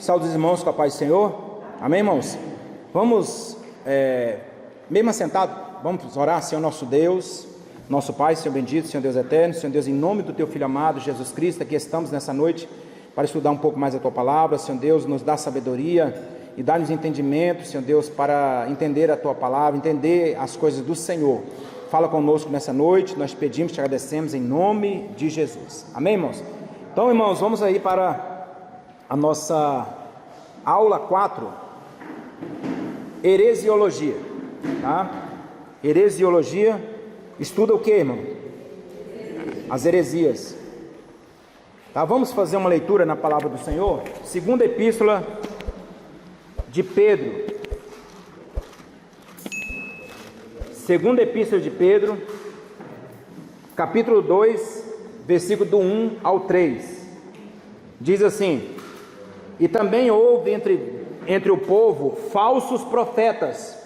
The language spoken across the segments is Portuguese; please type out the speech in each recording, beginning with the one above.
Saúde os irmãos com a paz do Senhor. Amém, irmãos? Vamos, mesmo assentado, vamos orar. Senhor nosso Deus, nosso Pai, Senhor bendito, Senhor Deus eterno, Senhor Deus, em nome do Teu Filho amado, Jesus Cristo, aqui estamos nessa noite para estudar um pouco mais a Tua Palavra. Senhor Deus, nos dá sabedoria e dá-nos entendimento, Senhor Deus, para entender a Tua Palavra, entender as coisas do Senhor. Fala conosco nessa noite, nós pedimos, te agradecemos em nome de Jesus. Amém, irmãos? Então, irmãos, vamos aí para a nossa aula 4, heresiologia, tá? Heresiologia, estuda o que, irmão? As heresias, tá? Vamos fazer uma leitura na palavra do Senhor, segunda epístola de Pedro, segunda epístola de Pedro, capítulo 2, versículo do 1 ao 3, diz assim: e também houve entre o povo falsos profetas,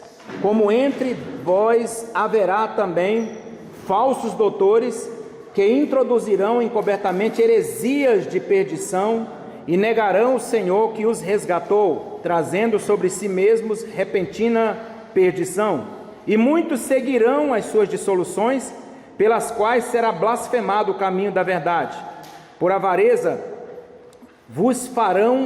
como entre vós haverá também falsos doutores, que introduzirão encobertamente heresias de perdição, e negarão o Senhor que os resgatou, trazendo sobre si mesmos repentina perdição. E muitos seguirão as suas dissoluções, pelas quais será blasfemado o caminho da verdade. Por avareza vos farão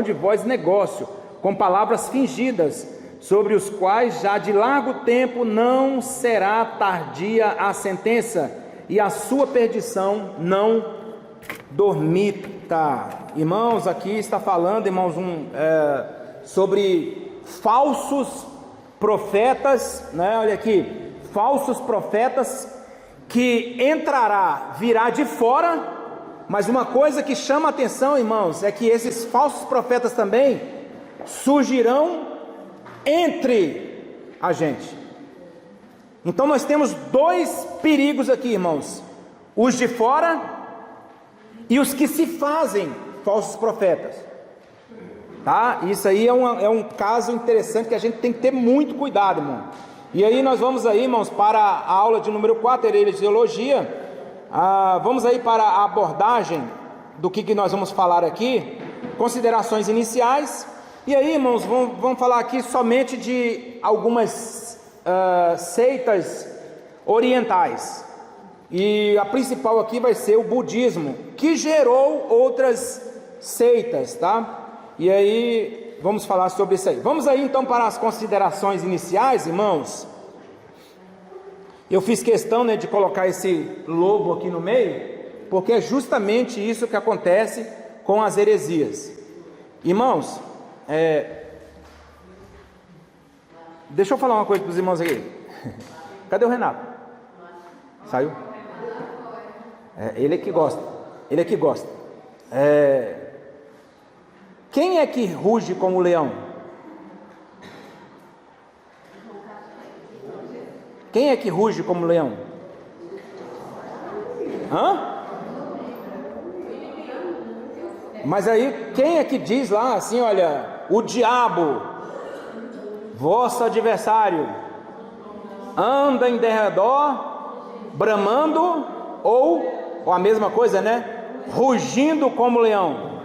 de vós negócio, com palavras fingidas, sobre os quais já de largo tempo não será tardia a sentença, e a sua perdição não dormita. Irmãos, aqui está falando, irmãos, sobre falsos profetas, né? Olha aqui, falsos profetas que virá de fora. Mas uma coisa que chama a atenção, irmãos, é que esses falsos profetas também surgirão entre a gente. Então nós temos dois perigos aqui, irmãos: os de fora e os que se fazem falsos profetas, tá? Isso aí é um caso interessante que a gente tem que ter muito cuidado, irmão. E aí nós vamos aí, irmãos, para a aula de número 4, heresiologia. Vamos aí para a abordagem do que nós vamos falar aqui, considerações iniciais. E aí, irmãos, vamos falar aqui somente de algumas seitas orientais. E a principal aqui vai ser o budismo, que gerou outras seitas, tá? E aí, vamos falar sobre isso aí. Vamos aí então para as considerações iniciais, irmãos. Eu fiz questão, de colocar esse logo aqui no meio, porque é justamente isso que acontece com as heresias. Irmãos, deixa eu falar uma coisa para os irmãos aqui. Cadê o Renato? Saiu? Ele é que gosta. Quem é que ruge como leão? Quem é que ruge como leão? Mas aí, quem é que diz lá assim, olha, o diabo, vosso adversário, anda em derredor, bramando, ou a mesma coisa, né? Rugindo como leão.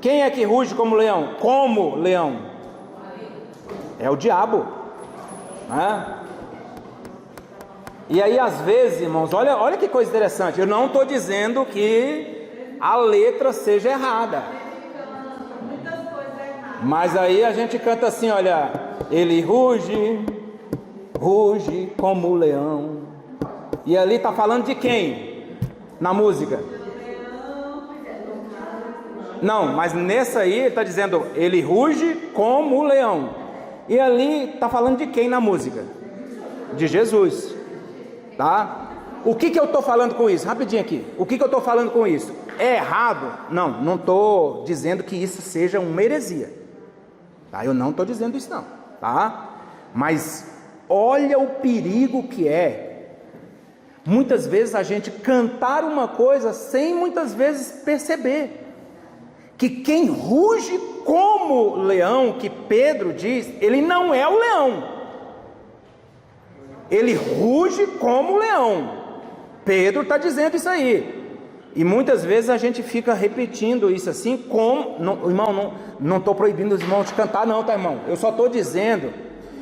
Quem é que ruge como leão? Como leão? É o diabo, né? E aí, às vezes, irmãos, olha que coisa interessante. Eu não estou dizendo que a letra seja errada, mas aí a gente canta assim, olha, ele ruge como leão. E ali está falando de quem? Na música? Não, mas nessa aí está dizendo, ele ruge como leão. E ali está falando de quem na música? De Jesus. Tá? O que eu estou falando com isso? Rapidinho aqui. O que eu estou falando com isso? É errado? Não estou dizendo que isso seja uma heresia. Tá? Eu não estou dizendo isso não. Tá? Mas olha o perigo que é. Muitas vezes a gente cantar uma coisa sem muitas vezes perceber. Que quem ruge como leão, que Pedro diz, ele não é o leão. Ele ruge como leão. Pedro está dizendo isso aí. E muitas vezes a gente fica repetindo isso assim, irmão, não estou proibindo os irmãos de cantar não, tá, irmão? Eu só estou dizendo,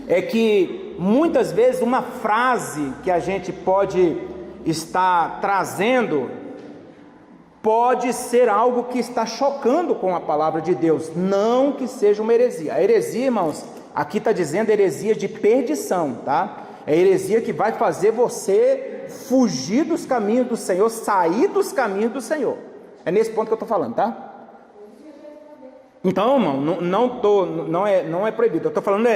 é que muitas vezes uma frase que a gente pode estar trazendo, pode ser algo que está chocando com a palavra de Deus, não que seja uma heresia. A heresia, irmãos, aqui está dizendo heresia de perdição, tá? É heresia que vai fazer você fugir dos caminhos do Senhor, sair dos caminhos do Senhor. É nesse ponto que eu estou falando, tá? Então, irmão, não é proibido. Eu estou falando,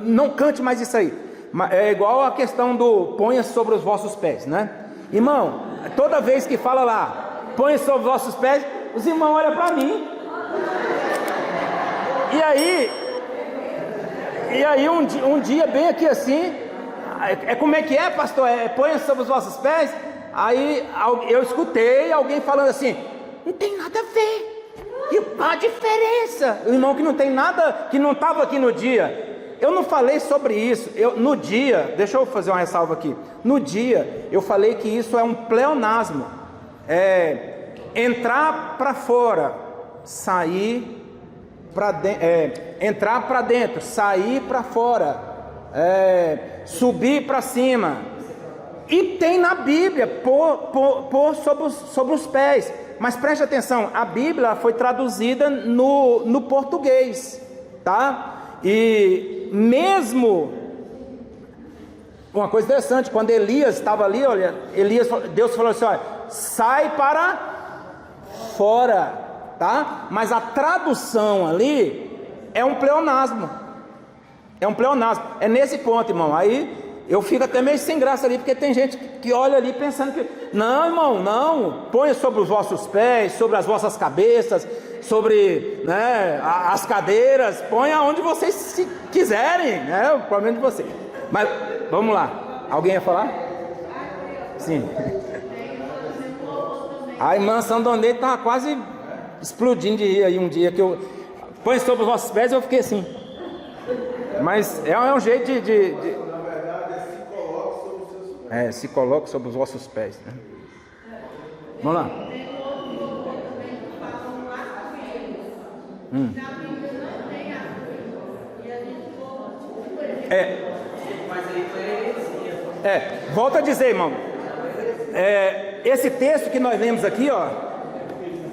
não cante mais isso aí. É igual a questão do ponha sobre os vossos pés, né? Irmão, toda vez que fala lá, ponha sobre os vossos pés, os irmãos olham para mim. E aí um dia bem aqui assim, como é que é, pastor? Ponha sobre os vossos pés. Aí eu escutei alguém falando assim, não tem nada a ver. E qual a diferença? O irmão que não tem nada, que não estava aqui no dia. Eu não falei sobre isso. No dia, deixa eu fazer uma ressalva aqui. No dia, eu falei que isso é um pleonasmo. Entrar para fora, sair para dentro. Entrar para dentro, sair para fora. Subir para cima. E tem na Bíblia pôr sobre os pés. Mas preste atenção, a Bíblia foi traduzida no português, tá? E mesmo, uma coisa interessante, quando Elias estava ali, olha, Deus falou assim, olha, sai para fora, tá? Mas a tradução ali é um pleonasmo, é nesse ponto, irmão. Aí eu fico até meio sem graça ali, porque tem gente que olha ali pensando que, não, irmão, não, ponha sobre os vossos pés, sobre as vossas cabeças, sobre, né, as cadeiras, ponha onde vocês se quiserem, né, o problema de vocês. Mas, vamos lá, alguém ia falar? Sim. A irmã Sandoneide estava quase explodindo de rir aí um dia, que eu, põe sobre os vossos pés, eu fiquei assim. Mas é um jeito de se coloque sobre os vossos pés, né? Vamos lá. Volta a dizer, irmão. Esse texto que nós lemos aqui, ó.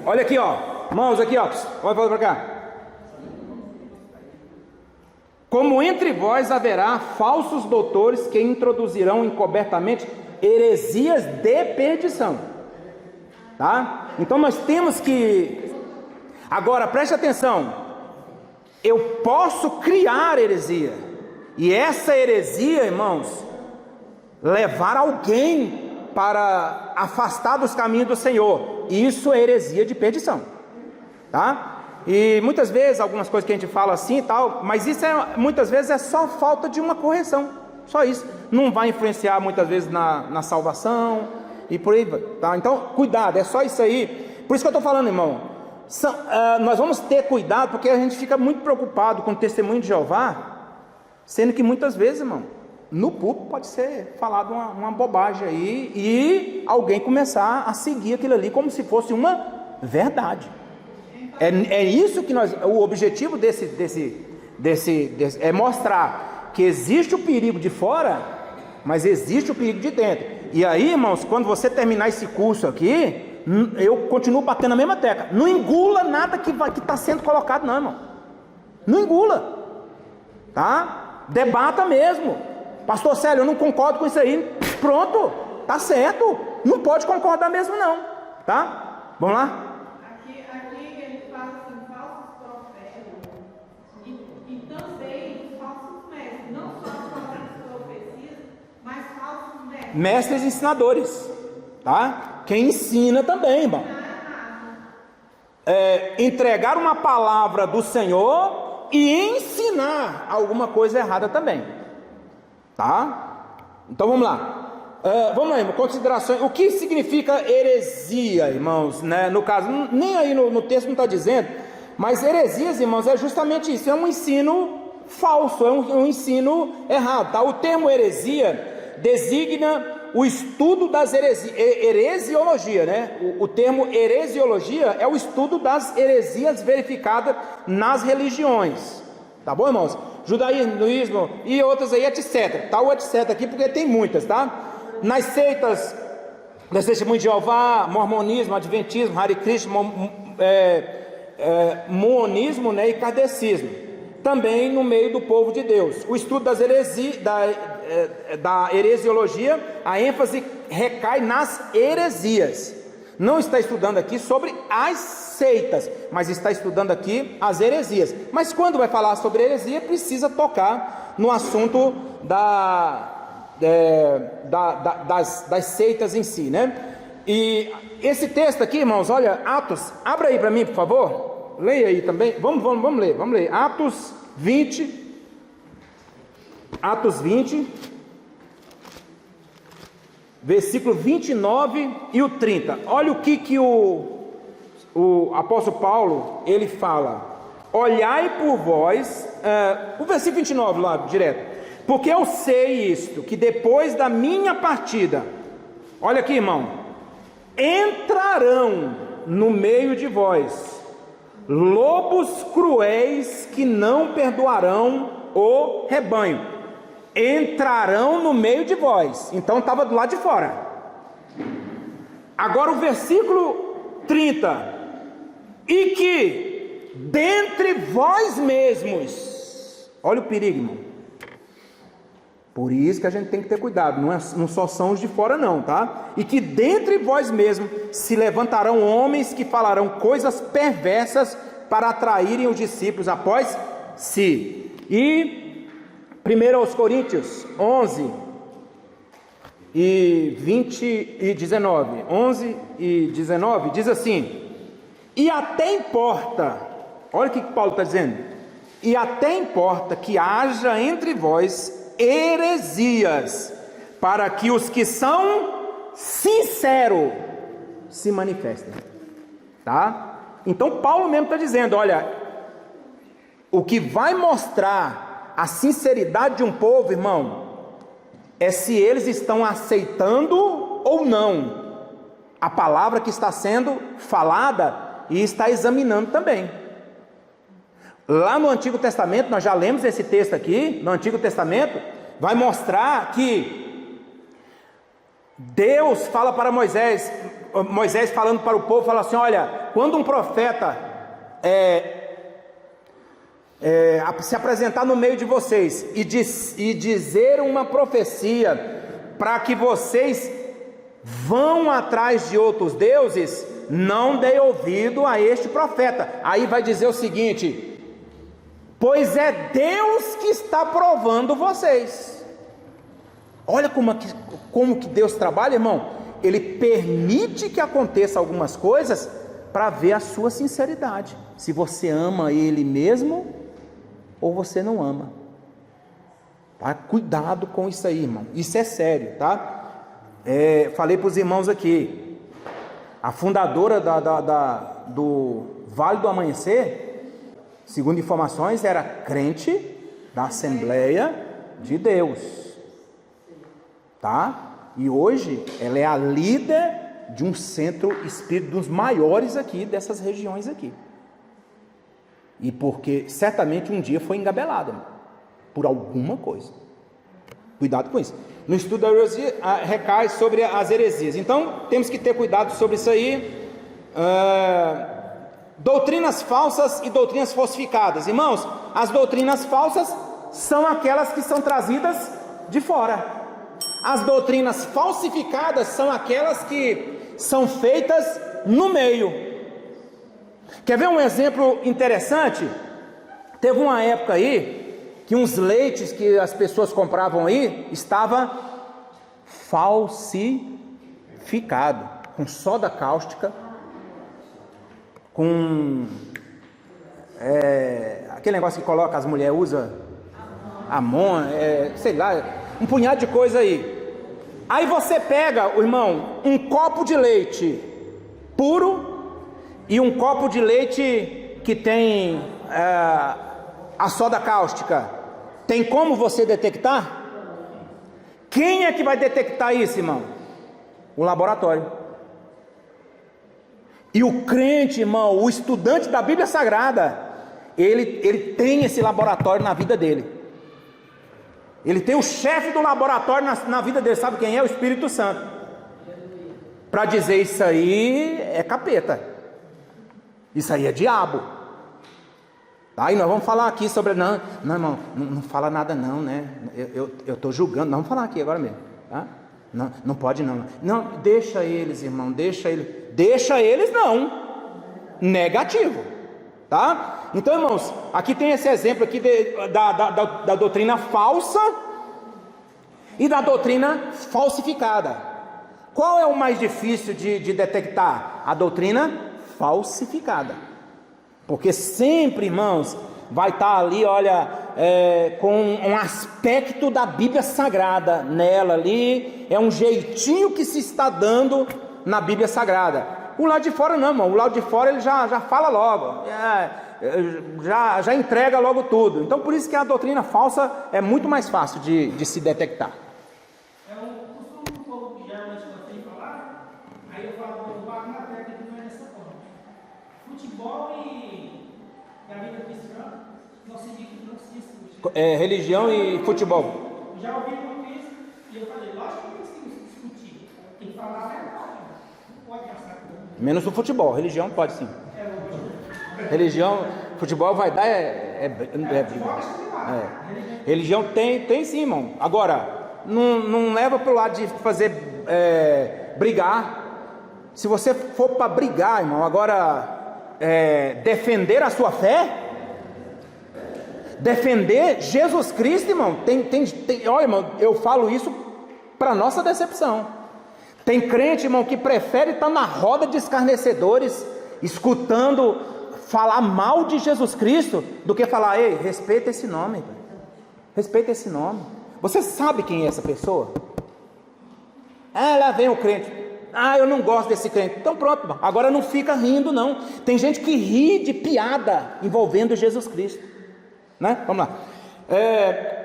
Olha aqui, ó. Mãos aqui, ó. Volta para cá. Como entre vós haverá falsos doutores que introduzirão encobertamente heresias de perdição, tá? Então nós temos que, agora preste atenção, eu posso criar heresia, e essa heresia, irmãos, levar alguém para afastar dos caminhos do Senhor, isso é heresia de perdição, tá? E muitas vezes, algumas coisas que a gente fala assim e tal, mas isso muitas vezes é só falta de uma correção, só isso, não vai influenciar muitas vezes na salvação, e por aí, tá? Então, cuidado, é só isso aí, por isso que eu estou falando, irmão, nós vamos ter cuidado, porque a gente fica muito preocupado com o testemunho de Jeová, sendo que muitas vezes, irmão, no púlpito pode ser falado uma bobagem aí, e alguém começar a seguir aquilo ali como se fosse uma verdade. É isso que o objetivo desse é mostrar que existe o perigo de fora, mas existe o perigo de dentro. E aí, irmãos, quando você terminar esse curso aqui, eu continuo batendo na mesma tecla. Não engula nada que está sendo colocado, não, irmão. Não engula, tá? Debata mesmo. Pastor Célio, eu não concordo com isso aí. Pronto, tá certo. Não pode concordar mesmo, não, tá? Vamos lá? Mestres ensinadores, tá? Quem ensina também, irmão. Entregar uma palavra do Senhor e ensinar alguma coisa errada também, tá? Então vamos lá. Vamos lá, irmão, considerações. O que significa heresia, irmãos, né? No caso, nem aí no texto não está dizendo, mas heresias, irmãos, é justamente isso, é um ensino falso, é um ensino errado, tá? O termo heresia designa o estudo das heresiologia, né? O termo heresiologia é o estudo das heresias verificadas nas religiões. Tá bom, irmãos? Judaísmo e outras aí, etc. Tá o etc aqui porque tem muitas, tá? Nas seitas, das Testemunhas de Jeová, mormonismo, adventismo, Hare Krishna, monismo, né, e kardecismo. Também no meio do povo de Deus. O estudo das da heresiologia, a ênfase recai nas heresias. Não está estudando aqui sobre as seitas, mas está estudando aqui as heresias. Mas quando vai falar sobre heresia, precisa tocar no assunto das seitas em si, né? E esse texto aqui, irmãos, olha, Atos, abra aí para mim, por favor. Leia aí também. Vamos ler. Atos 20. Atos 20. Versículo 29 e o 30. Olha o que o apóstolo Paulo, ele fala. Olhai por vós, o versículo 29 lá, direto. Porque eu sei isto, que depois da minha partida, olha aqui, irmão, entrarão no meio de vós lobos cruéis que não perdoarão o rebanho. Entrarão no meio de vós. Então estava do lado de fora. Agora o versículo 30. E que dentre vós mesmos, olha o perigo, irmão. Por isso que a gente tem que ter cuidado, não só são os de fora não, tá? E que dentre vós mesmos se levantarão homens que falarão coisas perversas para atraírem os discípulos após si. E 1 aos Coríntios 11 e 20 e 19, 11 e 19, diz assim: e até importa, olha o que Paulo está dizendo, e até importa que haja entre vós heresias, para que os que são sinceros se manifestem, tá? Então Paulo mesmo está dizendo, olha, o que vai mostrar a sinceridade de um povo, irmão, é se eles estão aceitando ou não a palavra que está sendo falada e está examinando também. Lá no Antigo Testamento, nós já lemos esse texto aqui, no Antigo Testamento, vai mostrar que Deus fala para Moisés falando para o povo, fala assim, olha, quando um profeta se apresentar no meio de vocês e dizer uma profecia para que vocês vão atrás de outros deuses, não dê ouvido a este profeta. Aí vai dizer o seguinte: pois é Deus que está provando vocês. Olha como que Deus trabalha, irmão. Ele permite que aconteça algumas coisas para ver a sua sinceridade, se você ama Ele mesmo ou você não ama, tá? Cuidado com isso aí, irmão, isso é sério, tá? Falei para os irmãos aqui, a fundadora do Vale do Amanhecer, segundo informações, era crente da Assembleia de Deus, tá? E hoje ela é a líder de um centro espírita dos maiores aqui, dessas regiões aqui. E porque certamente um dia foi engabelada por alguma coisa. Cuidado com isso. No estudo da heresia recai sobre as heresias. Então temos que ter cuidado sobre isso aí. Doutrinas falsas e doutrinas falsificadas. Irmãos, as doutrinas falsas são aquelas que são trazidas de fora. As doutrinas falsificadas são aquelas que são feitas no meio. Quer ver um exemplo interessante? Teve uma época aí que uns leites que as pessoas compravam aí estava falsificado, com soda cáustica, com aquele negócio que coloca, as mulheres usam amon, sei lá, um punhado de coisa aí. Aí você pega, irmão, um copo de leite puro e um copo de leite que tem a soda cáustica. Tem como você detectar? Quem é que vai detectar isso, irmão? O laboratório. E o crente, irmão, o estudante da Bíblia Sagrada, ele tem esse laboratório na vida dele. Ele tem o chefe do laboratório na vida dele. Sabe quem é? O Espírito Santo. Para dizer isso aí é capeta. Isso aí é diabo. Tá? E nós vamos falar aqui sobre... Não, irmão, não fala nada não, né? Eu estou julgando. Nós vamos falar aqui agora mesmo. Tá? Não pode não. Não, deixa eles, irmão. Deixa eles não. Negativo. Tá? Então, irmãos, aqui tem esse exemplo aqui da doutrina falsa e da doutrina falsificada. Qual é o mais difícil de detectar? A doutrina falsificada. Porque sempre, irmãos, vai estar ali, olha, com um aspecto da Bíblia Sagrada nela ali, é um jeitinho que se está dando na Bíblia Sagrada. O lado de fora não, irmão, o lado de fora ele já fala logo, já entrega logo tudo. Então por isso que a doutrina falsa é muito mais fácil de se detectar. Futebol e a vida cristã não se discute. Religião e futebol. Já ouvi uma vez e eu falei, lógico que eles têm que discutir, tem que falar a verdade, não pode passar por tudo. Menos o futebol, religião pode sim. Religião, futebol vai dar religião tem sim, irmão. Agora, não leva para o lado de fazer brigar. Se você for para brigar, irmão, agora defender a sua fé, defender Jesus Cristo, irmão, olha, irmão, eu falo isso para nossa decepção. Tem crente, irmão, que prefere estar na roda de escarnecedores, escutando falar mal de Jesus Cristo, do que falar, ei, respeita esse nome, respeita esse nome. Você sabe quem é essa pessoa? Lá vem o crente, eu não gosto desse crente. Então pronto, irmão. Agora não fica rindo não. Tem gente que ri de piada envolvendo Jesus Cristo, né? Vamos lá.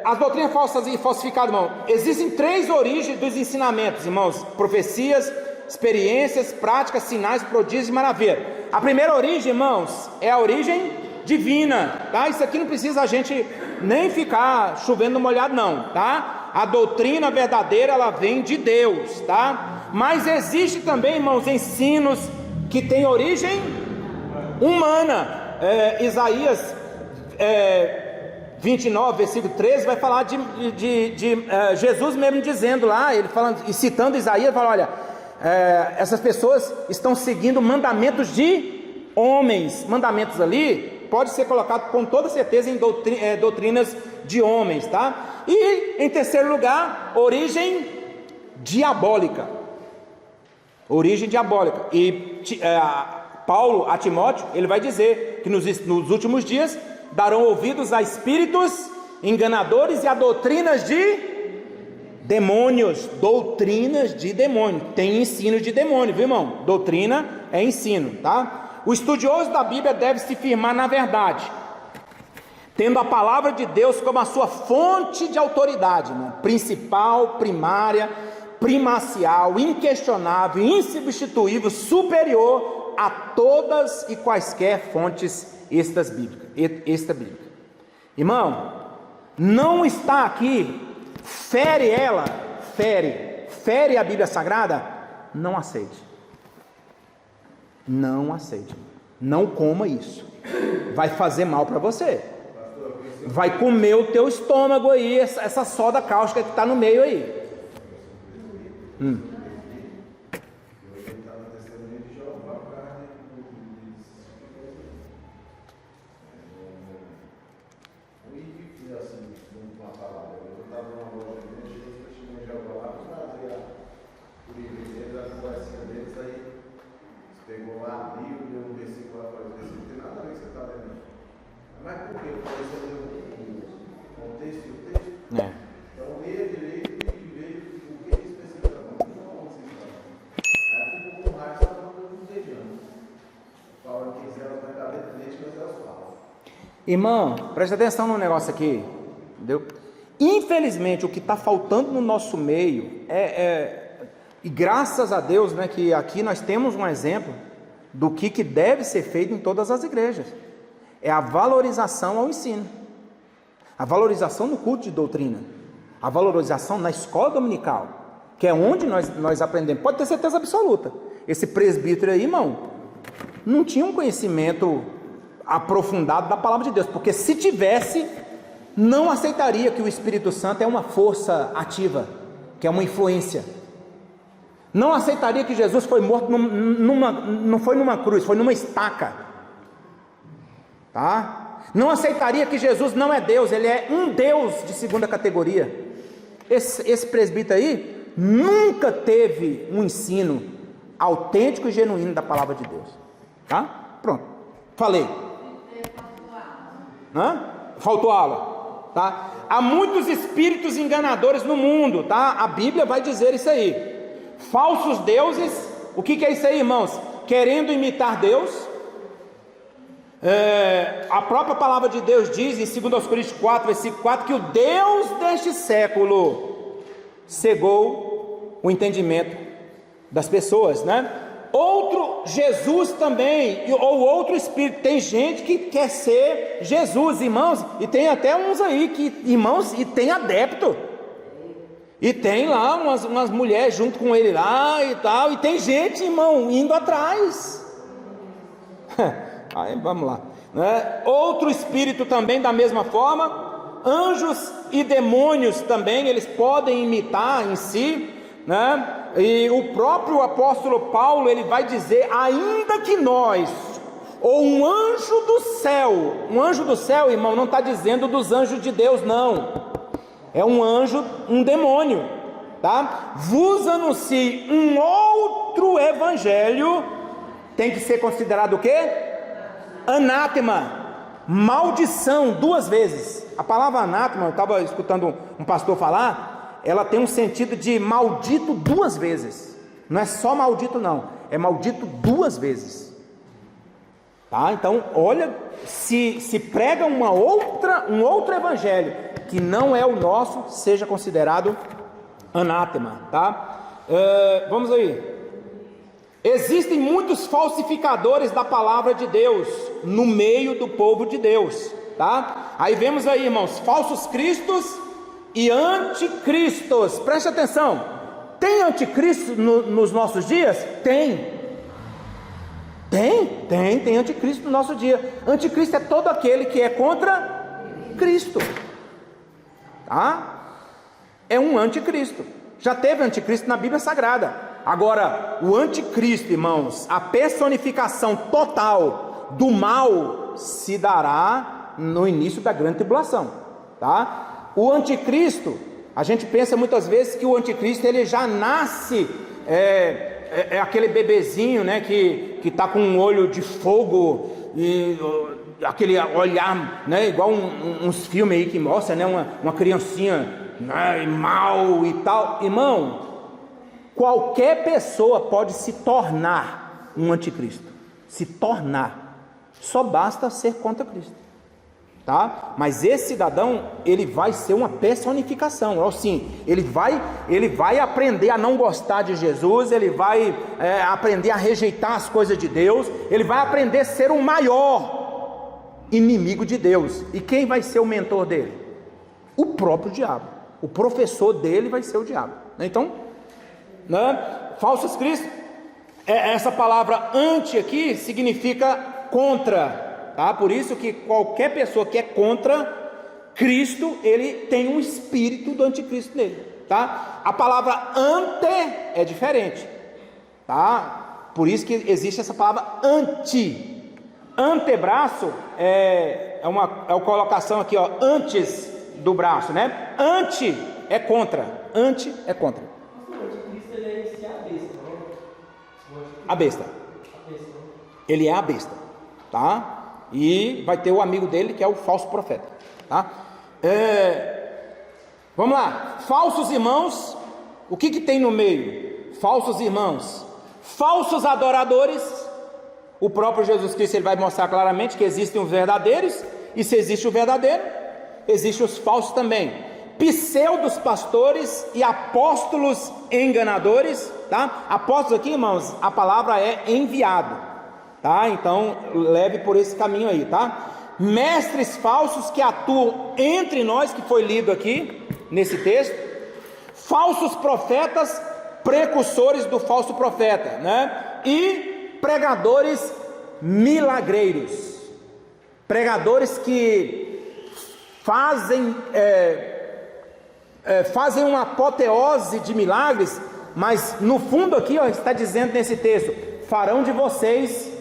As doutrinas falsas e falsificadas, irmão, existem 3 origens dos ensinamentos, irmãos: profecias, experiências, práticas, sinais, prodígios e maravilha. A primeira origem, irmãos, é a origem divina, tá? Isso aqui não precisa a gente nem ficar chovendo molhado não, tá? A doutrina verdadeira, ela vem de Deus, tá? Mas existe também, irmãos, ensinos que têm origem humana. Isaías 29, versículo 13, vai falar de Jesus mesmo dizendo lá, ele falando e citando Isaías, fala, olha, essas pessoas estão seguindo mandamentos de homens. Mandamentos ali pode ser colocado com toda certeza em doutrinas de homens, tá? E em terceiro lugar, origem diabólica. Origem diabólica. E Paulo a Timóteo, ele vai dizer que nos últimos dias darão ouvidos a espíritos enganadores e a doutrinas de demônios. Doutrinas de demônio. Tem ensino de demônio, viu, irmão? Doutrina é ensino, tá? O estudioso da Bíblia deve se firmar na verdade, tendo a palavra de Deus como a sua fonte de autoridade, né? Principal, primária, primacial, inquestionável, insubstituível, superior a todas e quaisquer fontes extra bíblica. Irmão, não está aqui, fere a Bíblia Sagrada, não aceite. Não aceite. Não coma isso. Vai fazer mal para você. Vai comer o teu estômago aí, essa soda cáustica que está no meio aí. Pegou lá, abriu, deu um versículo lá, não tem nada a ver com o que você está lendo. Mas por quê? Porque você leu o contexto e o texto. Então, leia direito e veja o que especificamente não se fala. Aí ficou com raiva, só não entendendo. Fala que elas na cabeça, deixa que elas falam. Irmão, preste atenção no negócio aqui, entendeu? Infelizmente, o que está faltando no nosso meio e graças a Deus, né, que aqui nós temos um exemplo do que deve ser feito em todas as igrejas, é a valorização ao ensino, a valorização no culto de doutrina, a valorização na escola dominical, que é onde nós aprendemos. Pode ter certeza absoluta, esse presbítero aí, irmão, não tinha um conhecimento aprofundado da palavra de Deus, porque se tivesse, não aceitaria que o Espírito Santo é uma força ativa, que é uma influência. Não aceitaria que Jesus foi morto não foi numa cruz, foi numa estaca, tá? Não aceitaria que Jesus não é Deus, ele é um Deus de segunda categoria. Esse presbítero aí nunca teve um ensino autêntico e genuíno da palavra de Deus, tá? Pronto, falei. Faltou aula, tá? Há muitos espíritos enganadores no mundo, tá? A Bíblia vai dizer isso aí. Falsos deuses, o que é isso aí, irmãos? Querendo imitar Deus. A própria palavra de Deus diz em 2 Coríntios 4, versículo 4, que o Deus deste século cegou o entendimento das pessoas, né? Outro Jesus também, ou outro espírito. Tem gente que quer ser Jesus, irmãos, e tem até uns aí que, irmãos, e tem adepto. E tem lá umas mulheres junto com ele lá e tal, e tem gente, irmão, indo atrás. Aí vamos lá, né? Outro espírito também da mesma forma. Anjos e demônios também, eles podem imitar em si, né? E o próprio apóstolo Paulo, ele vai dizer, ainda que nós, ou um anjo do céu, irmão, não está dizendo dos anjos de Deus, não. É um anjo, um demônio, tá? Vos anuncie um outro evangelho, tem que ser considerado o quê? Anátema, maldição, 2 vezes. A palavra anátema, eu estava escutando um pastor falar, ela tem um sentido de maldito 2 vezes. Não é só maldito não, é maldito 2 vezes. Tá? Então, olha, se prega um outro evangelho que não é o nosso, seja considerado anátema, tá? Vamos aí. Existem muitos falsificadores da palavra de Deus no meio do povo de Deus, tá? Aí vemos aí, irmãos, falsos cristos e anticristos. Preste atenção. Tem anticristo nos nossos dias? Tem anticristo no nosso dia. Anticristo é todo aquele que é contra Cristo, tá? É um anticristo. Já teve anticristo na Bíblia Sagrada. Agora, o anticristo, irmãos, a personificação total do mal se dará no início da grande tribulação, tá? O anticristo, a gente pensa muitas vezes que o anticristo ele já nasce é aquele bebezinho, né, que está com um olho de fogo e aquele olhar, né, igual uns filmes aí que mostra, né, uma criancinha, né, mal e tal. Irmão, qualquer pessoa pode se tornar um anticristo, se tornar, só basta ser contra Cristo, tá? Mas esse cidadão, ele vai ser uma personificação, assim, ele vai aprender a não gostar de Jesus, ele vai aprender a rejeitar as coisas de Deus, ele vai aprender a ser o maior inimigo de Deus. E quem vai ser o mentor dele? O próprio diabo. O professor dele vai ser o diabo. Então, né? Falsos cristos, essa palavra anti aqui significa contra, tá? Por isso que qualquer pessoa que é contra Cristo, ele tem um espírito do anticristo nele, tá? A palavra ante é diferente, tá? Por isso que existe essa palavra anti. Antebraço é uma colocação aqui, ó, antes do braço, né? Ante é contra, ante é contra. A besta. Ele é a besta, tá? E vai ter o amigo dele que é o falso profeta, tá? Vamos lá. Falsos irmãos. O que tem no meio? Falsos irmãos, falsos adoradores. O próprio Jesus Cristo ele vai mostrar claramente que existem os verdadeiros, e se existe o verdadeiro, existem os falsos também. pseudos pastores e apóstolos enganadores, tá? Apóstolos aqui, irmãos, a palavra é enviado, tá? Então leve por esse caminho aí, tá? Mestres falsos que atuam entre nós, que foi lido aqui nesse texto, falsos profetas, precursores do falso profeta, né? E pregadores milagreiros, pregadores que fazem uma apoteose de milagres, mas no fundo aqui, ó, está dizendo nesse texto: farão de vocês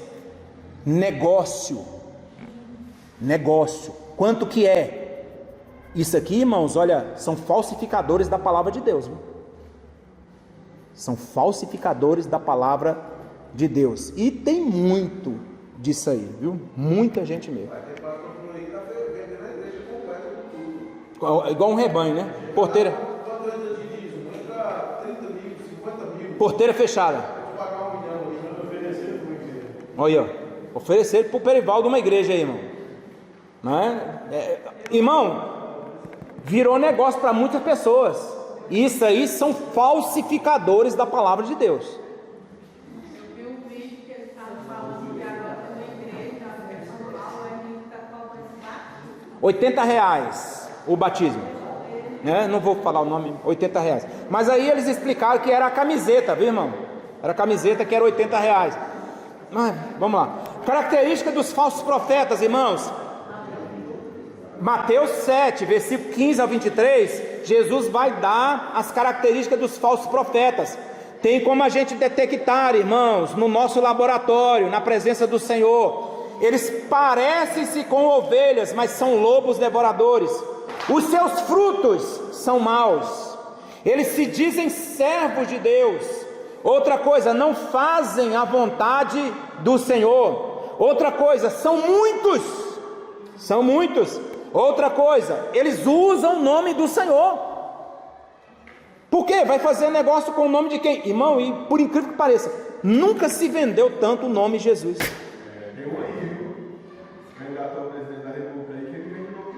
negócio. Quanto que é? Isso aqui, irmãos, olha, são falsificadores da palavra de Deus, viu? São falsificadores da palavra de Deus, e tem muito disso aí, viu? Muita gente mesmo. Igual um rebanho, né? Porteira fechada. Olha, ó, oferecer para o perival de uma igreja aí, irmão. Não é? Irmão, virou negócio para muitas pessoas. Isso aí são falsificadores da palavra de Deus. Eu vi um vídeo que ele estava falando que agora tem uma igreja em São Paulo, a gente está falando R$80 o batismo, né? Não vou falar o nome, R$80. Mas aí eles explicaram que era a camiseta, viu, irmão? Era a camiseta que era R$80. Mas, vamos lá. Característica dos falsos profetas, irmãos. Mateus 7, versículo 15 ao 23, Jesus vai dar as características dos falsos profetas. Tem como a gente detectar, irmãos, no nosso laboratório, na presença do Senhor. Eles parecem-se com ovelhas, mas são lobos devoradores. Os seus frutos são maus. Eles se dizem servos de Deus. Outra coisa, não fazem a vontade do Senhor. Outra coisa, são muitos. Outra coisa, eles usam o nome do Senhor. Por quê? Vai fazer negócio com o nome de quem? Irmão, e por incrível que pareça, nunca se vendeu tanto o nome Jesus. Deu aí, viu? Candidato ao presidente da República aí, que ele vem de novo.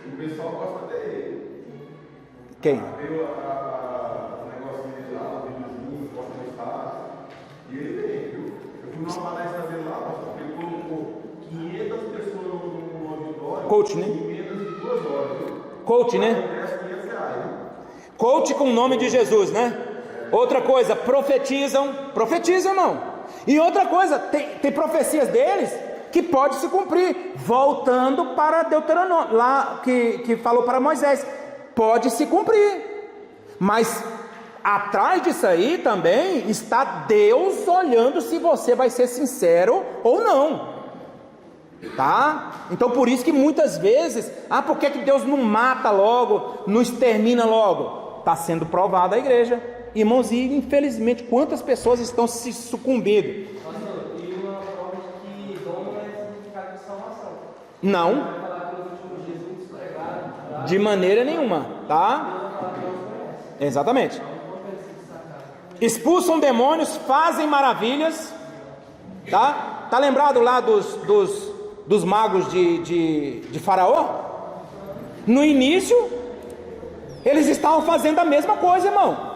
O pessoal gosta dele. Quem? Veio o negocinho dele lá, o videozinho, gosta do estado. E ele vem, viu? Eu fui numa palestra dele lá, pastor, ele colocou 500 pessoas no auditório. Coach, né? Em menos de 2 horas, viu? Coach, né? R$500, viu? Coach com o nome de Jesus, né? Outra coisa, profetizam não. E outra coisa, tem profecias deles que pode se cumprir. Voltando para Deuteronômio, lá que falou para Moisés, pode se cumprir. Mas atrás disso aí também está Deus olhando se você vai ser sincero ou não. Tá? Então por isso que muitas vezes, por que Deus não mata logo, não extermina logo? Está sendo provada a igreja, irmãos, e infelizmente quantas pessoas estão se sucumbindo? E uma prova de que dom não é significado de salvação. Não, Vai falar que os últimos Jesus pregaram, tá? de maneira nenhuma, tá? Exatamente. Expulsam demônios, fazem maravilhas, tá? Tá lembrado lá dos magos de Faraó? No início eles estavam fazendo a mesma coisa, irmão.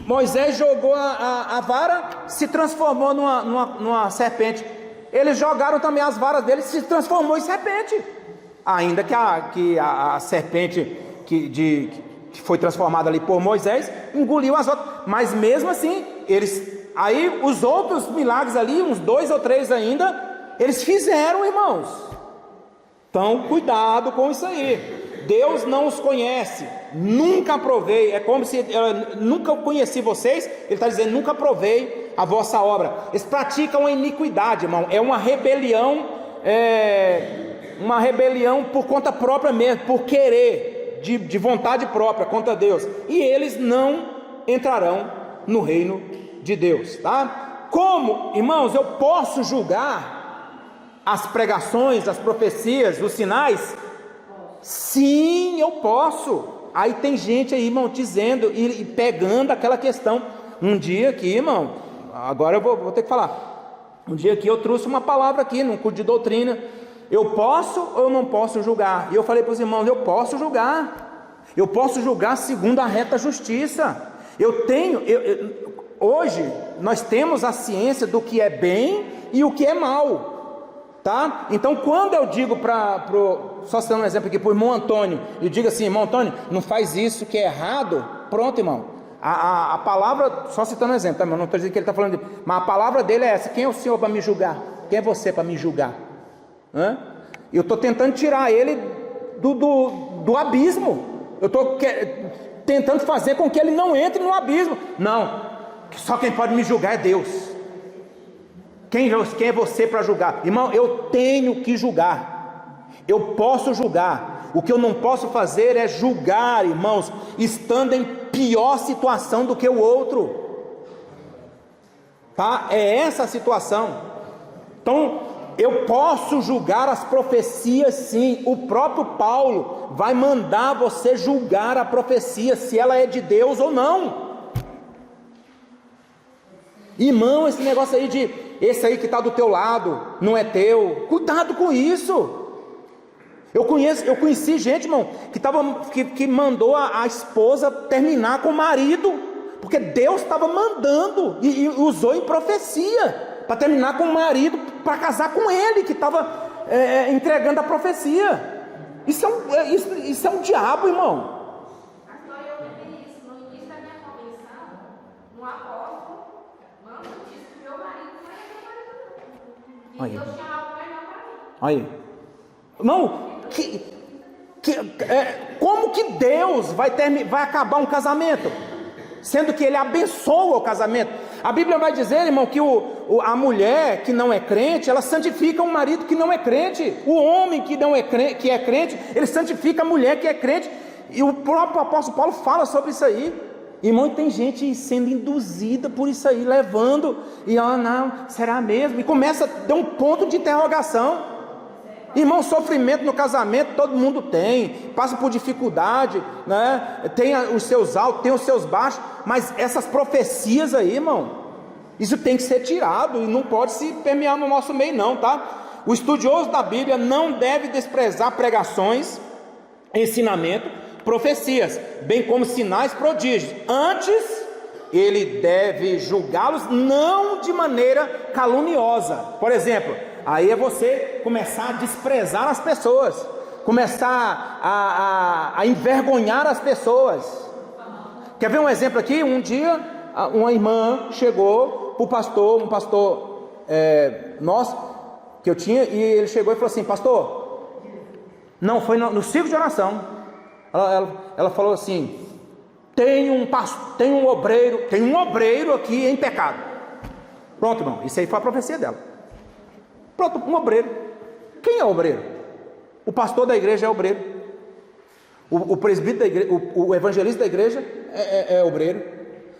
Moisés jogou a vara, se transformou numa serpente. Eles jogaram também as varas deles, se transformou em serpente. Ainda que a serpente que foi transformada ali por Moisés engoliu as outras. Mas mesmo assim, aí os outros milagres ali, uns 2 ou 3 ainda, eles fizeram, irmãos. Então cuidado com isso aí. Deus não os conhece, nunca provei, é como se nunca conheci vocês. Ele está dizendo, nunca provei a vossa obra. Eles praticam a iniquidade, irmão, é uma rebelião por conta própria mesmo, por querer, de vontade própria contra Deus, e eles não entrarão no reino de Deus, tá? Como, irmãos, eu posso julgar as pregações, as profecias, os sinais? Sim, eu posso. Aí tem gente aí, irmão, dizendo e pegando aquela questão. Um dia aqui, irmão, agora eu vou ter que falar. Um dia aqui eu trouxe uma palavra aqui, num culto de doutrina, eu posso ou eu não posso julgar? E eu falei para os irmãos, eu posso julgar segundo a reta justiça. Hoje nós temos a ciência do que é bem e o que é mal, tá? Então quando eu digo só citando um exemplo aqui para o irmão Antônio, eu digo assim, irmão Antônio, não faz isso que é errado, pronto, irmão, a palavra, só citando um exemplo, tá? Não estou dizendo que ele está falando mas a palavra dele é essa: quem é o senhor para me julgar? Quem é você para me julgar? Eu estou tentando tirar ele do abismo, eu estou tentando fazer com que ele não entre no abismo. Não, só quem pode me julgar é Deus. Quem é você para julgar? Irmão, eu tenho que julgar, eu posso julgar. O que eu não posso fazer é julgar, irmãos, estando em pior situação do que o outro, tá? É essa a situação. Então, eu posso julgar as profecias, sim. O próprio Paulo vai mandar você julgar a profecia, se ela é de Deus ou não. Irmão, esse negócio aí esse aí que está do teu lado, não é teu, cuidado com isso. Eu conheci gente, irmão, que mandou a esposa terminar com o marido, porque Deus estava mandando, e usou em profecia, para terminar com o marido, para casar com ele, que estava entregando a profecia. Isso é um diabo, irmão. Pastor, eu vivi isso no início da minha convenção, no apóstolo, mano, disse que meu marido não era meu marido, não. E Deus tinha algo melhor para mim. Aí. Não, como que Deus vai acabar um casamento? Sendo que Ele abençoa o casamento. A Bíblia vai dizer, irmão, que a mulher que não é crente, ela santifica o marido que não é crente. O homem que não é crente, que é crente, ele santifica a mulher que é crente. E o próprio apóstolo Paulo fala sobre isso aí. Irmão, tem gente sendo induzida por isso aí, levando, e não, será mesmo? E começa a ter um ponto de interrogação. Irmão, sofrimento no casamento todo mundo tem, passa por dificuldade, né? Tem os seus altos, tem os seus baixos, mas essas profecias aí, irmão, isso tem que ser tirado e não pode se permear no nosso meio não, tá? O estudioso da Bíblia não deve desprezar pregações, ensinamento, profecias, bem como sinais, prodígios. Antes, ele deve julgá-los não de maneira caluniosa. Por exemplo, aí é você começar a desprezar as pessoas, começar a envergonhar as pessoas. Quer ver um exemplo aqui? Um dia uma irmã chegou para o pastor, um pastor nosso que eu tinha, e ele chegou e falou assim: pastor, não, foi no ciclo de oração, ela falou assim: tem um obreiro aqui em pecado. Pronto, irmão, isso aí foi a profecia dela. Pronto, um obreiro. Quem é obreiro? O pastor da igreja é obreiro. O presbítero da igreja, o evangelista da igreja é obreiro.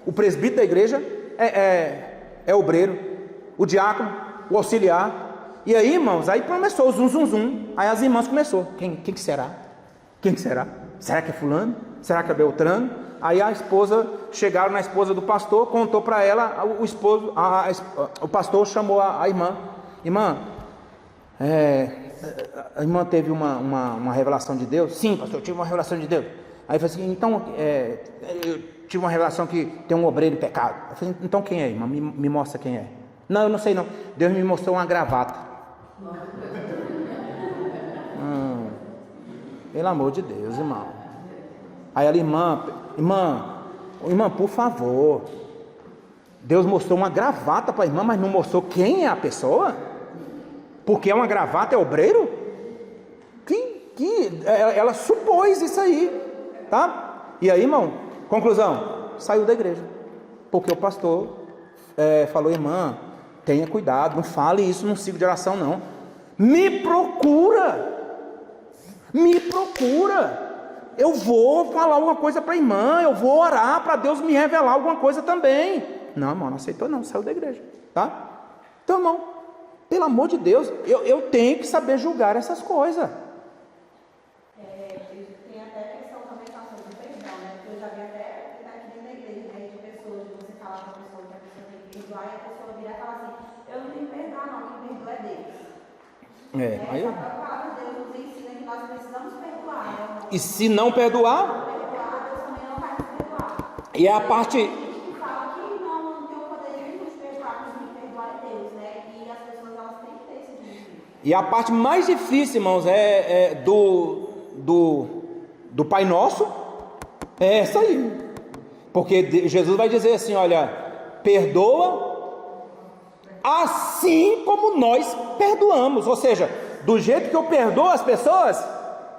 O presbítero da igreja é obreiro. O diácono, o auxiliar. E aí, irmãos, aí começou o zum. Aí as irmãs começou. Quem que será? Quem que será? Será que é fulano? Será que é Beltrano? Aí chegaram na esposa do pastor, contou para ela, o pastor chamou a irmã. Irmã, a irmã teve uma revelação de Deus? Sim, pastor, eu tive uma revelação de Deus. Aí eu falei assim: então, eu tive uma revelação que tem um obreiro em pecado. Eu falei: então quem é, irmã? Me mostra quem é. Não, eu não sei não. Deus me mostrou uma gravata. Pelo amor de Deus, irmão. Aí ela: irmã, por favor. Deus mostrou uma gravata para a irmã, mas não mostrou quem é a pessoa? Porque uma gravata é obreiro? Ela supôs isso aí, tá? E aí, irmão, conclusão, saiu da igreja, porque o pastor falou: irmã, tenha cuidado, não fale isso num ciclo de oração não. Me procura, eu vou falar alguma coisa para a irmã, eu vou orar para Deus me revelar alguma coisa também. Não, irmão, não aceitou não, saiu da igreja, tá? Então, irmão, pelo amor de Deus, eu tenho que saber julgar essas coisas. Tem até a questão também do perdão, né? Porque eu já vi até aqui dentro da igreja, né? De pessoas, de você falar para a pessoa que a pessoa tem que perdoar, e a pessoa virar e falar assim: eu não tenho que perdoar não, quem perdoa é Deus. Aí eu... A palavra de Deus nos ensina que nós precisamos perdoar, né? E se não perdoar, Deus também não vai nos perdoar. e é a parte... Tem gente que fala que não tem o poder nenhum de perdoar, mas quem perdoar é Deus, né? E as pessoas elas têm que ter esse princípio. E a parte mais difícil, irmãos, do Pai Nosso, é essa aí. Porque Jesus vai dizer assim, olha, perdoa assim como nós perdoamos. Ou seja, do jeito que eu perdoo as pessoas,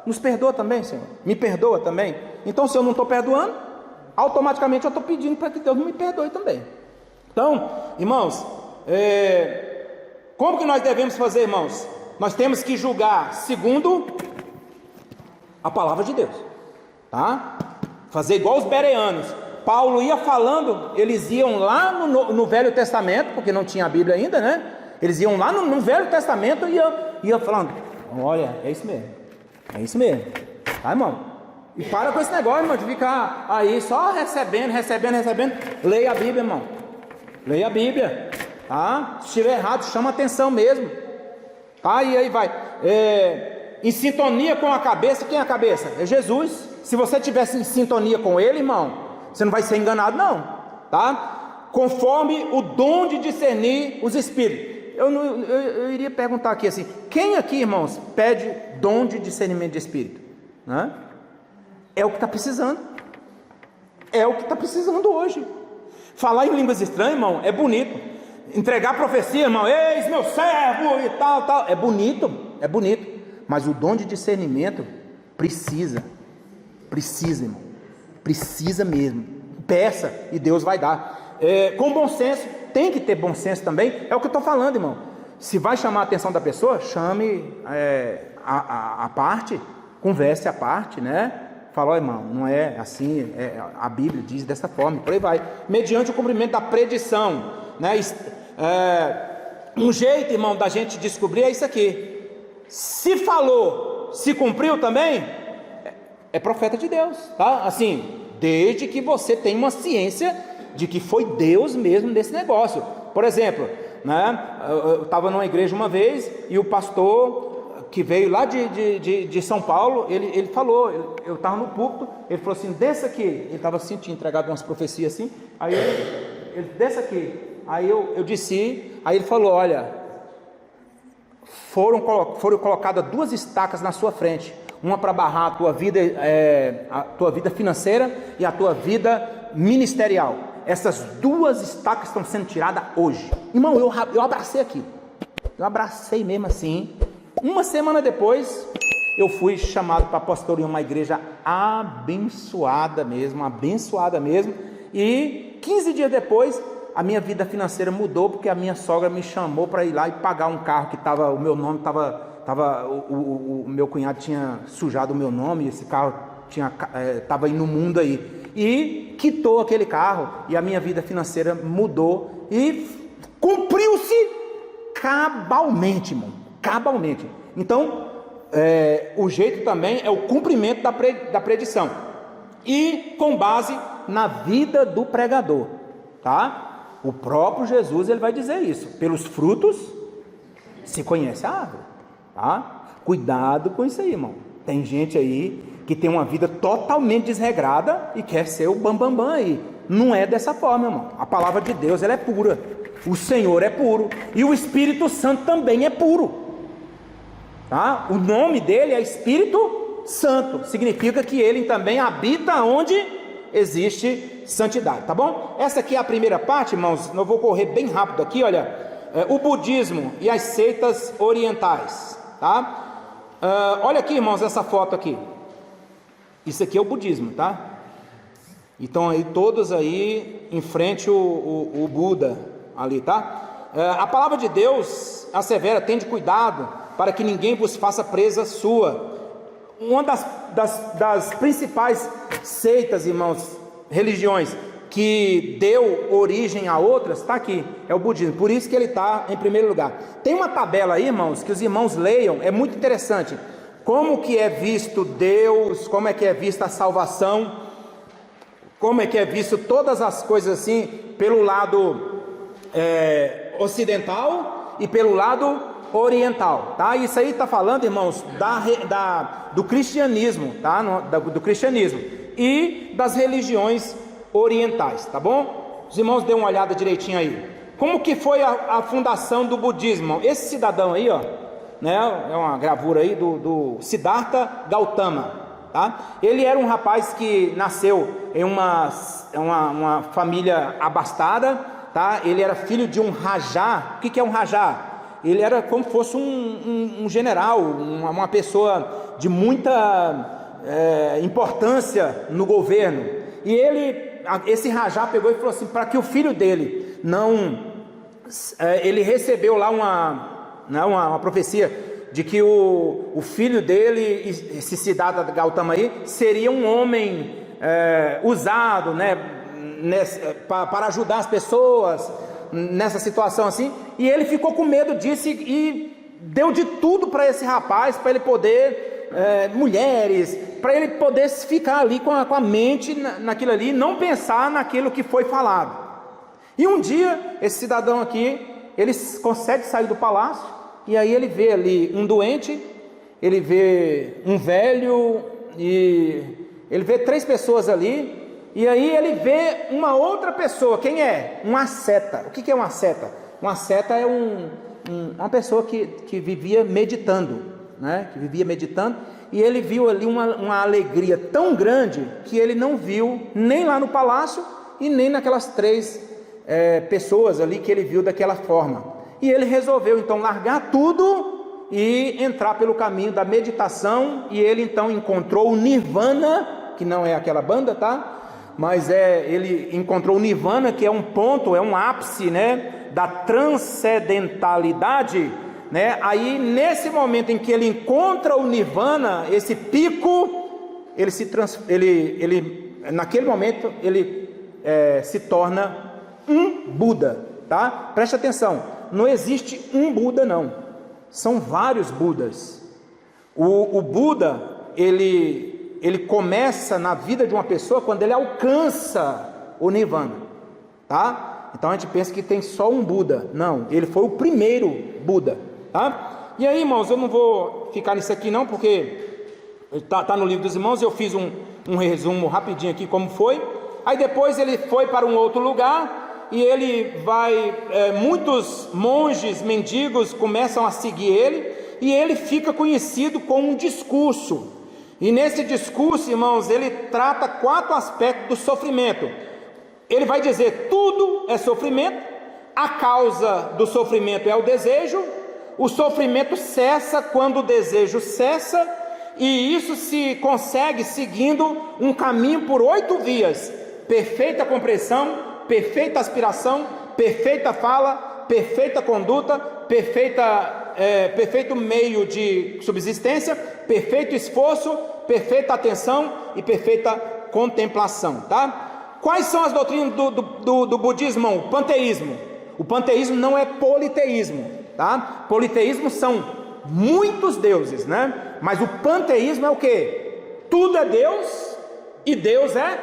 nos perdoa também, Senhor. Me perdoa também. Então, se eu não estou perdoando, automaticamente eu estou pedindo para que Deus me perdoe também. Então, irmãos, como que nós devemos fazer, irmãos? Nós temos que julgar segundo a palavra de Deus, tá? Fazer igual os bereanos. Paulo ia falando, eles iam lá no Velho Testamento, porque não tinha a Bíblia ainda, né? Eles iam lá no Velho Testamento e ia falando, olha, é isso mesmo, tá, irmão? E para com esse negócio, irmão, de ficar aí só recebendo, leia a Bíblia, irmão, leia a Bíblia, tá? Se estiver errado, chama atenção mesmo, tá? E aí vai, em sintonia com a cabeça, quem é a cabeça? É Jesus. Se você estivesse em sintonia com Ele, irmão, você não vai ser enganado não, tá? Conforme o dom de discernir os espíritos. Eu iria perguntar aqui assim, quem aqui, irmãos, pede dom de discernimento de espírito? Né? É o que está precisando. É o que está precisando hoje. Falar em línguas estranhas, irmão, é bonito. Entregar profecia, irmão, eis meu servo e tal. É bonito. Mas o dom de discernimento precisa, irmão. Precisa mesmo. Peça e Deus vai dar. Com bom senso, tem que ter bom senso também. É o que eu estou falando, irmão. Se vai chamar a atenção da pessoa, chame a parte, converse a parte, né? Fala, irmão, não é assim, a Bíblia diz dessa forma, por aí vai. Mediante o cumprimento da predição, né? Um jeito, irmão, da gente descobrir é isso aqui. Se falou, se cumpriu também, é profeta de Deus, tá? Assim, desde que você tenha uma ciência de que foi Deus mesmo nesse negócio. Por exemplo, né? Eu estava numa igreja uma vez e o pastor que veio lá de São Paulo, ele falou, eu estava no púlpito, ele falou assim, desça aqui, ele estava assim, tinha entregado umas profecias assim, aí ele desça aqui, aí eu desci, aí ele falou, olha, foram colocadas 2 estacas na sua frente, uma para barrar a tua vida financeira e a tua vida ministerial. Essas 2 estacas estão sendo tiradas hoje. Irmão, eu abracei aqui. Eu abracei mesmo assim. Uma semana depois, eu fui chamado para pastorear uma igreja abençoada mesmo. E 15 dias depois, a minha vida financeira mudou, porque a minha sogra me chamou para ir lá e pagar um carro que estava, o meu nome estava... o meu cunhado tinha sujado o meu nome, esse carro estava aí no mundo aí, e quitou aquele carro, e a minha vida financeira mudou, e cumpriu-se cabalmente, irmão, cabalmente. Então, o jeito também é o cumprimento da predição, e com base na vida do pregador, tá? O próprio Jesus, ele vai dizer isso, pelos frutos se conhece a árvore. Tá? Cuidado com isso aí, irmão. Tem gente aí que tem uma vida totalmente desregrada e quer ser o bambambam aí. Não é dessa forma, irmão. A palavra de Deus, ela é pura. O Senhor é puro. E o Espírito Santo também é puro. Tá? O nome dele é Espírito Santo. Significa que ele também habita onde existe santidade. Tá bom? Essa aqui é a primeira parte, irmãos. Eu vou correr bem rápido aqui, olha. O budismo e as seitas orientais. Tá? Olha aqui, irmãos, essa foto aqui. Isso aqui é o budismo, tá? Então aí todos aí em frente o Buda ali, tá? A palavra de Deus assevera, tende cuidado para que ninguém vos faça presa sua. Uma das principais seitas, irmãos, religiões que deu origem a outras, está aqui, é o budismo, por isso que ele está em primeiro lugar. Tem uma tabela aí, irmãos, que os irmãos leiam, é muito interessante, como que é visto Deus, como é que é vista a salvação, como é que é visto todas as coisas assim, pelo lado ocidental e pelo lado oriental, tá? Isso aí está falando, irmãos, do cristianismo, tá? Do cristianismo e das religiões orientais, tá bom? Os irmãos dêem uma olhada direitinho aí. Como que foi a fundação do budismo? Esse cidadão aí, ó, né? É uma gravura aí do Siddhartha Gautama, tá? Ele era um rapaz que nasceu em uma família abastada, tá? Ele era filho de um rajá. O que é um rajá? Ele era como se fosse um general, uma pessoa de muita importância no governo. E esse rajá pegou e falou assim, para que o filho dele ele recebeu lá uma profecia de que o filho dele, esse Siddhartha Gautama aí, seria um homem usado, né, para ajudar as pessoas nessa situação assim, e ele ficou com medo disso e deu de tudo para esse rapaz, para ele poder, mulheres, para ele poder ficar ali com a mente naquilo ali, não pensar naquilo que foi falado. E um dia, esse cidadão aqui, ele consegue sair do palácio, e aí ele vê ali um doente, ele vê um velho, e ele vê 3 pessoas ali, e aí ele vê uma outra pessoa. Quem é? Um asceta. O que é um asceta? Um asceta é uma pessoa que vivia meditando, né? Que vivia meditando, e ele viu ali uma alegria tão grande que ele não viu nem lá no palácio e nem naquelas 3 pessoas ali que ele viu daquela forma. E ele resolveu então largar tudo e entrar pelo caminho da meditação, e ele então encontrou o Nirvana, que não é aquela banda, tá? Mas ele encontrou o Nirvana, que é um ponto, é um ápice, né, da transcendentalidade, né? Aí nesse momento em que ele encontra o Nirvana, esse pico, naquele momento ele se torna um Buda, tá? Preste atenção, não existe um Buda não, são vários Budas. O Buda, ele começa na vida de uma pessoa quando ele alcança o Nirvana, tá? Então a gente pensa que tem só um Buda. Não, ele foi o primeiro Buda, tá? E aí, irmãos, eu não vou ficar nisso aqui não, porque tá no livro dos irmãos. Eu fiz um resumo rapidinho aqui como foi. Aí depois ele foi para um outro lugar, e ele vai, muitos monges, mendigos começam a seguir ele, e ele fica conhecido com um discurso. E nesse discurso, irmãos, ele trata 4 aspectos do sofrimento. Ele vai dizer: tudo é sofrimento, a causa do sofrimento é o desejo, o sofrimento cessa quando o desejo cessa, e isso se consegue seguindo um caminho por 8 vias: perfeita compreensão, perfeita aspiração, perfeita fala, perfeita conduta, perfeito meio de subsistência, perfeito esforço, perfeita atenção e perfeita contemplação, tá? Quais são as doutrinas do budismo? O panteísmo. O panteísmo não é politeísmo, tá? Politeísmo são muitos deuses, né? Mas o panteísmo é o que? Tudo é Deus e Deus é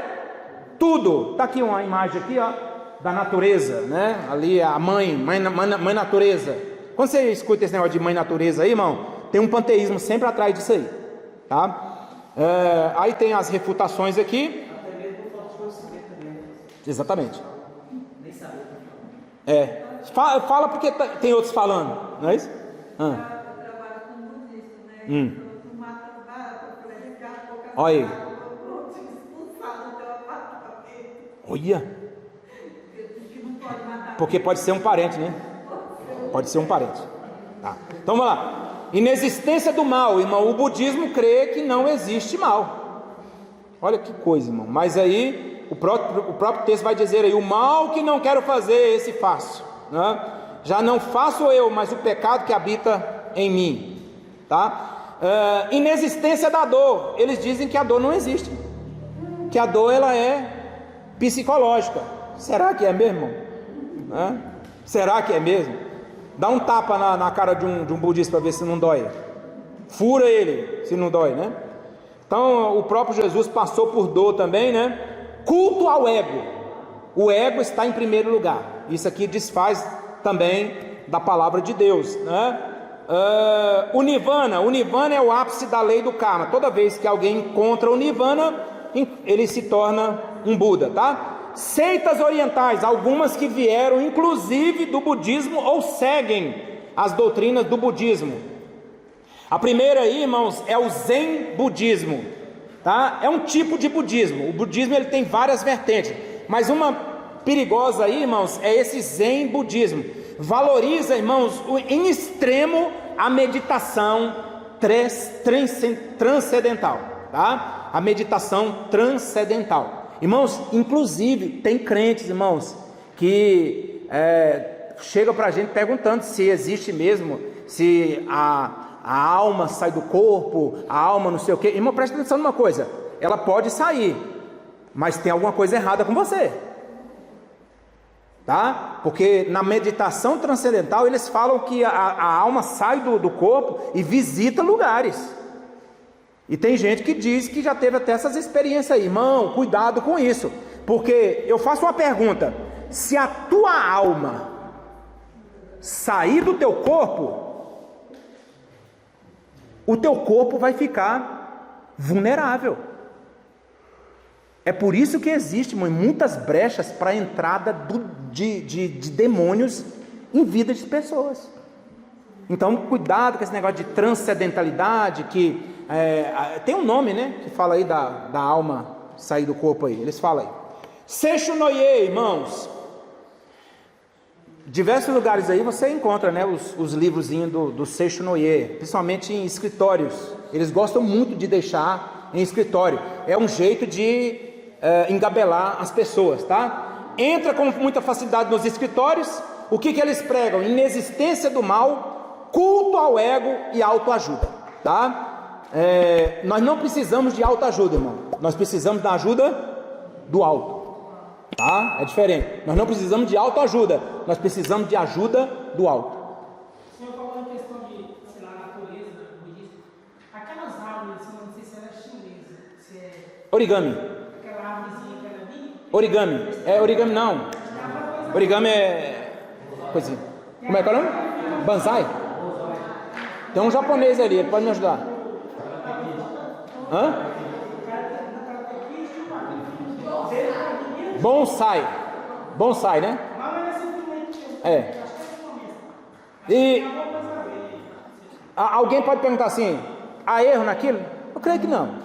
tudo. Tá aqui uma imagem aqui, ó, da natureza, né? Ali a mãe natureza. Quando você escuta esse negócio de mãe natureza aí, irmão, tem um panteísmo sempre atrás disso aí, tá? Aí tem as refutações aqui. Até mesmo falta de conhecimento também. Exatamente. Nem saber. Fala porque tem outros falando, não é isso? Eu trabalho com budista, né? Tu mata barata para ficar a boca. Olha aí. Expulsado do teu apartamento. Olha. Que não pode matar. Porque pode ser um parente, né? Pode ser um parente. Tá. Então vamos lá. Inexistência do mal, irmão. O budismo crê que não existe mal. Olha que coisa, irmão. Mas aí o próprio texto vai dizer aí: o mal que não quero fazer, esse faço, né? Já não faço eu, mas o pecado que habita em mim, tá? Inexistência da dor. Eles dizem que a dor não existe, que a dor ela é psicológica. Será que é mesmo? Será que é mesmo? Dá um tapa na cara de um budista para ver se não dói. Fura ele, se não dói, né? Então o próprio Jesus passou por dor também, né? Culto ao ego. O ego está em primeiro lugar. Isso aqui desfaz também da palavra de Deus, né? O Nirvana é o ápice da lei do karma. Toda vez que alguém encontra o Nirvana, ele se torna um Buda, tá? Seitas orientais, algumas que vieram inclusive do budismo ou seguem as doutrinas do budismo. A primeira aí, irmãos, é o Zen budismo, tá? É um tipo de budismo. O budismo ele tem várias vertentes, mas uma perigosa aí, irmãos, é esse Zen budismo. Valoriza, irmãos, em extremo a meditação transcendental, tá? A meditação transcendental. Irmãos, inclusive tem crentes, irmãos, que chegam para a gente perguntando se existe mesmo, se a alma sai do corpo, a alma não sei o quê. Irmão, presta atenção numa coisa, ela pode sair, mas tem alguma coisa errada com você, tá? Porque na meditação transcendental eles falam que a alma sai do corpo e visita lugares. E tem gente que diz que já teve até essas experiências aí. Irmão, cuidado com isso, porque eu faço uma pergunta: se a tua alma sair do teu corpo, o teu corpo vai ficar vulnerável. É por isso que existe, irmão, muitas brechas para a entrada de demônios em vida de pessoas. Então cuidado com esse negócio de transcendentalidade, que tem um nome, né, que fala aí da alma sair do corpo aí, eles falam aí. Seixo Noye, irmãos, diversos lugares aí você encontra, né, os livrozinhos do Seixo Noye, principalmente em escritórios. Eles gostam muito de deixar em escritório, é um jeito de engabelar as pessoas, tá? Entra com muita facilidade nos escritórios. O que eles pregam? Inexistência do mal, culto ao ego e autoajuda, tá? Nós não precisamos de autoajuda, irmão, nós precisamos da ajuda do alto, tá? É diferente, nós não precisamos de autoajuda, nós precisamos de ajuda do alto. O senhor falou em questão de, sei lá, natureza budista, aquelas árvores, não sei se ela é chinesa, se é Origami. aquela árvorezinha que ela é bem... Origami não, origami é coisinha, como é que é o nome? Banzai? Tem um japonês ali, ele pode me ajudar. Hã? Bonsai, né? E alguém pode perguntar assim: há erro naquilo? Eu creio que não,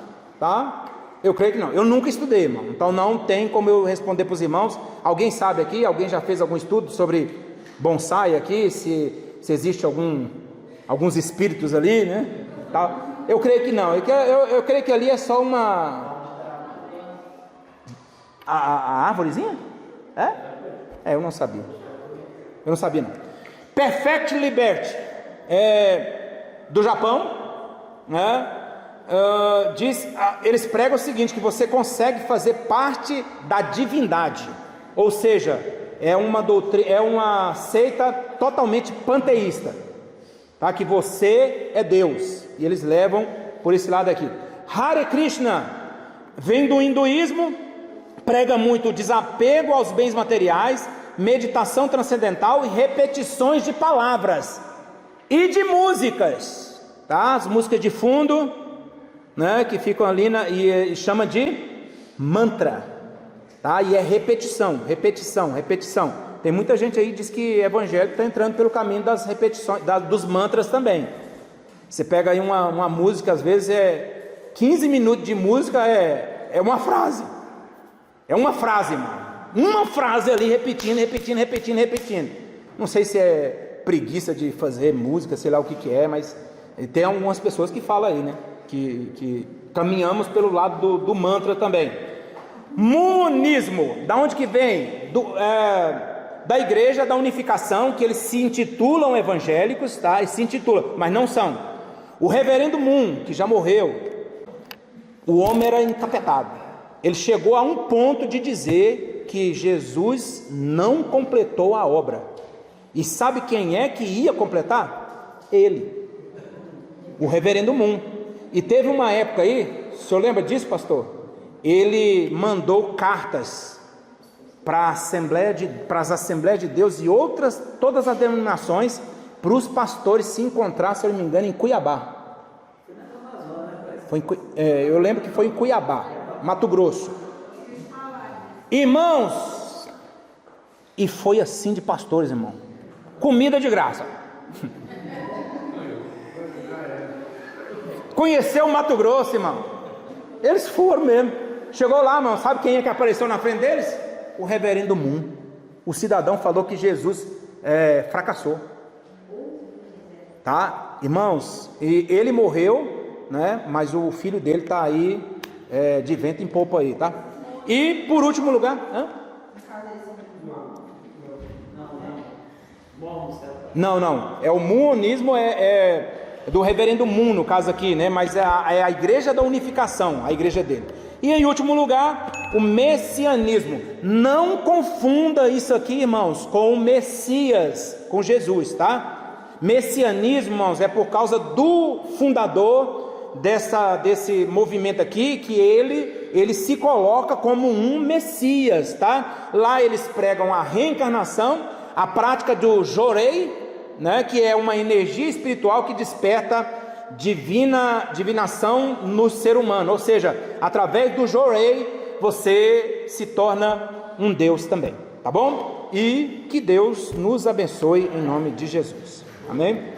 tá? Eu creio que não. Eu nunca estudei, irmão, então não tem como eu responder para os irmãos. Alguém sabe aqui? Alguém já fez algum estudo sobre bonsai aqui? Se existe alguns espíritos ali, né? Tal. Eu creio que não. Eu creio que ali é só uma... A árvorezinha? Eu não sabia. Eu não sabia, não. Perfect Liberty, do Japão, né? Eles pregam o seguinte, que você consegue fazer parte da divindade. Ou seja, é uma seita totalmente panteísta, tá? Que você é Deus. E eles levam por esse lado aqui. Hare Krishna vem do hinduísmo, prega muito desapego aos bens materiais, meditação transcendental e repetições de palavras e de músicas, tá? As músicas de fundo, né, que ficam ali e chama de mantra, tá? E é repetição. Tem muita gente aí que diz que evangélico está entrando pelo caminho das repetições, dos mantras também. Você pega aí uma música, às vezes 15 minutos de música, é uma frase. É uma frase, mano. Uma frase ali repetindo. Não sei se é preguiça de fazer música, sei lá o que é, mas tem algumas pessoas que falam aí, né? Que caminhamos pelo lado do mantra também. Monismo, da onde que vem? Da igreja da unificação, que eles se intitulam evangélicos, tá? Eles se intitulam, mas não são. O reverendo Moon, que já morreu, o homem era encapetado. Ele chegou a um ponto de dizer que Jesus não completou a obra. E sabe quem é que ia completar? Ele, o reverendo Moon. E teve uma época aí, o senhor lembra disso, pastor? Ele mandou cartas para as Assembleias de Deus e todas as denominações, para os pastores se encontrar, se eu não me engano, em Cuiabá. Eu lembro que foi em Cuiabá, Mato Grosso. Irmãos, e foi assim de pastores, irmão. Comida de graça. Conheceu o Mato Grosso, irmão. Eles foram mesmo. Chegou lá, irmão, sabe quem é que apareceu na frente deles? O reverendo Moon. O cidadão falou que Jesus fracassou. Tá? Irmãos, e ele morreu, né? Mas o filho dele está aí de vento em popa aí, tá? E por último lugar, não, o muonismo do reverendo Moon, no caso aqui, né? Mas é a igreja da unificação, a igreja dele. E em último lugar, o messianismo. Não confunda isso aqui, irmãos, com o Messias, com Jesus, tá? Messianismo, irmãos, é por causa do fundador desse movimento aqui, que ele se coloca como um Messias, tá? Lá eles pregam a reencarnação, a prática do Jorei, né? Que é uma energia espiritual que desperta divinação no ser humano, ou seja, através do Jorei você se torna um Deus também, tá bom? E que Deus nos abençoe em nome de Jesus. Amém?